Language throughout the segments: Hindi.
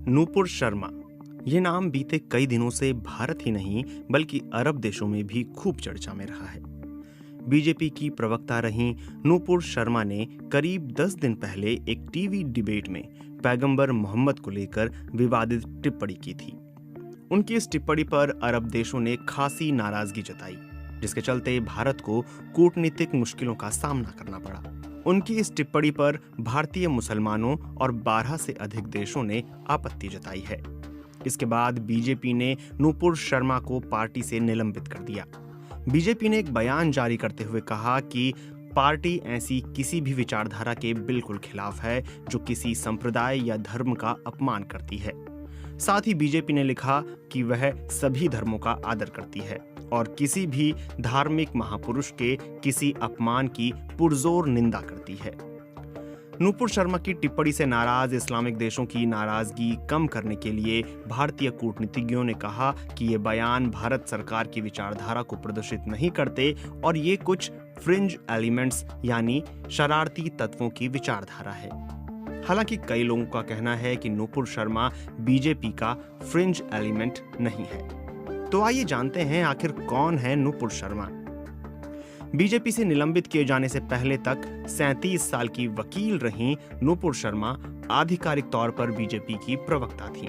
नूपुर शर्मा। ये नाम बीते कई दिनों से भारत ही नहीं बल्कि अरब देशों में भी खूब चर्चा में रहा है। बीजेपी की प्रवक्ता रहीं नूपुर शर्मा ने करीब 10 दिन पहले एक टीवी डिबेट में पैगंबर मोहम्मद को लेकर विवादित टिप्पणी की थी। उनकी इस टिप्पणी पर अरब देशों ने खासी नाराजगी जताई, जिसके चलते भारत को कूटनीतिक मुश्किलों का सामना करना पड़ा। उनकी इस टिप्पणी पर भारतीय मुसलमानों और 12 से अधिक देशों ने आपत्ति जताई है। इसके बाद बीजेपी ने नूपुर शर्मा को पार्टी से निलंबित कर दिया। बीजेपी ने एक बयान जारी करते हुए कहा कि पार्टी ऐसी किसी भी विचारधारा के बिल्कुल खिलाफ है जो किसी संप्रदाय या धर्म का अपमान करती है। साथ ही बीजेपी ने लिखा कि वह सभी धर्मों का आदर करती है और किसी भी धार्मिक महापुरुष के किसी अपमान की पुरजोर निंदा करती है। नूपुर शर्मा की टिप्पणी से नाराज इस्लामिक देशों की नाराजगी कम करने के लिए भारतीय कूटनीतिज्ञों ने कहा कि ये बयान भारत सरकार की विचारधारा को प्रदर्शित नहीं करते और ये कुछ फ्रिंज एलिमेंट्स यानी शरारती तत्वों की विचारधारा है। हालांकि कई लोगों का कहना है कि नूपुर शर्मा बीजेपी का फ्रिंज एलिमेंट नहीं है। तो आइए जानते हैं आखिर कौन है नूपुर शर्मा। बीजेपी से निलंबित किए जाने से पहले तक 37 साल की वकील रहीं नूपुर शर्मा आधिकारिक तौर पर बीजेपी की प्रवक्ता थीं।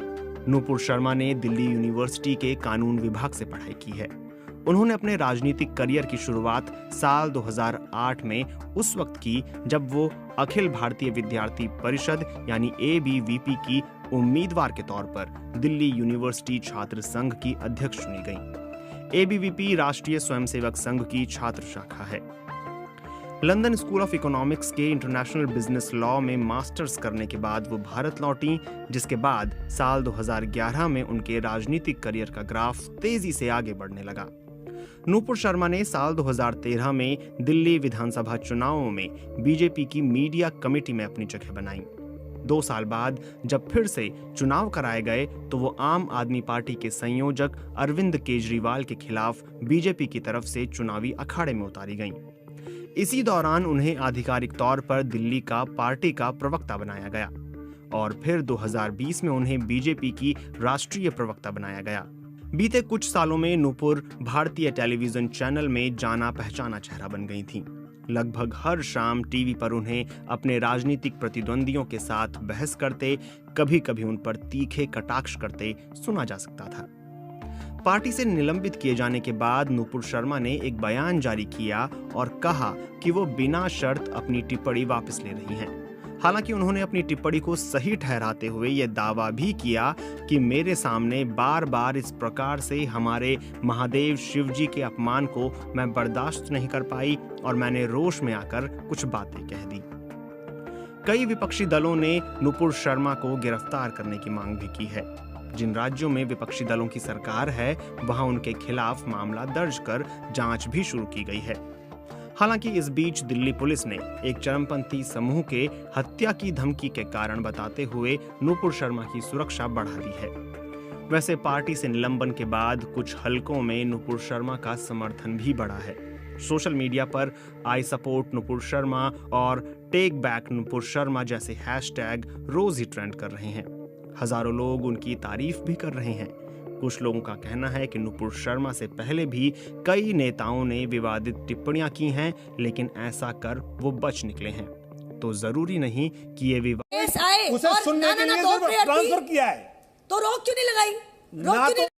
नूपुर शर्मा ने दिल्ली यूनिवर्सिटी के कानून विभाग से पढ़ाई की है। उन्होंने अपने राजनीतिक करियर की शुरुआत साल 2008 में उस वक्त की जब वो अखिल भारतीय विद्यार्थी परिषद यानी ABVP की उम्मीदवार के तौर पर दिल्ली यूनिवर्सिटी छात्र संघ की अध्यक्ष चुनी गईं। ABVP राष्ट्रीय स्वयंसेवक संघ की छात्र शाखा है। लंदन स्कूल ऑफ इकोनॉमिक्स के इंटरनेशनल बिजनेस लॉ में मास्टर्स करने के बाद वो भारत लौटी, जिसके बाद साल 2011 में उनके राजनीतिक करियर का ग्राफ तेजी से आगे बढ़ने लगा। नूपुर शर्मा ने साल 2013 में दिल्ली विधानसभा चुनावों में बीजेपी की मीडिया कमेटी में अपनी जगह बनाई। 2 साल बाद जब फिर से चुनाव कराए गए तो वो आम आदमी पार्टी के संयोजक अरविंद केजरीवाल के खिलाफ बीजेपी की तरफ से चुनावी अखाड़े में उतारी गईं। इसी दौरान उन्हें आधिकारिक तौर पर दिल्ली का पार्टी का प्रवक्ता बनाया गया और फिर 2020 में उन्हें बीजेपी की राष्ट्रीय प्रवक्ता बनाया गया। बीते कुछ सालों में नूपुर भारतीय टेलीविजन चैनल में जाना पहचाना चेहरा बन गई थीं। लगभग हर शाम टीवी पर उन्हें अपने राजनीतिक प्रतिद्वंदियों के साथ बहस करते, कभी-कभी उन पर तीखे कटाक्ष करते सुना जा सकता था। पार्टी से निलंबित किए जाने के बाद नूपुर शर्मा ने एक बयान जारी किया और कहा कि वो बिना शर्त अपनी टिप्पणी वापस ले रही हैं। हालांकि उन्होंने अपनी टिप्पणी को सही ठहराते हुए यह दावा भी किया कि मेरे सामने बार-बार इस प्रकार से हमारे महादेव शिव जी के अपमान को मैं बर्दाश्त नहीं कर पाई और मैंने रोष में आकर कुछ बातें कह दी। कई विपक्षी दलों ने नूपुर शर्मा को गिरफ्तार करने की मांग भी की है। जिन राज्यों में विपक्षी दलों की सरकार है वहां उनके खिलाफ मामला दर्ज कर जांच भी शुरू की गई है। हालांकि इस बीच दिल्ली पुलिस ने एक चरमपंथी समूह के हत्या की धमकी के कारण बताते हुए नूपुर शर्मा की सुरक्षा बढ़ा दी है। वैसे पार्टी से निलंबन के बाद कुछ हलकों में नूपुर शर्मा का समर्थन भी बढ़ा है। सोशल मीडिया पर आई सपोर्ट नूपुर शर्मा और टेक बैक नूपुर शर्मा जैसे हैशटैग रोज ही ट्रेंड कर रहे हैं। हजारों लोग उनकी तारीफ भी कर रहे हैं। कुछ लोगों का कहना है कि नूपुर शर्मा से पहले भी कई नेताओं ने विवादित टिप्पणियां की हैं, लेकिन ऐसा कर वो बच निकले हैं। तो जरूरी नहीं कि ये विवाद उसे सुनने के लिए ट्रांसफर किया है, तो रोक क्यों नहीं लगाई?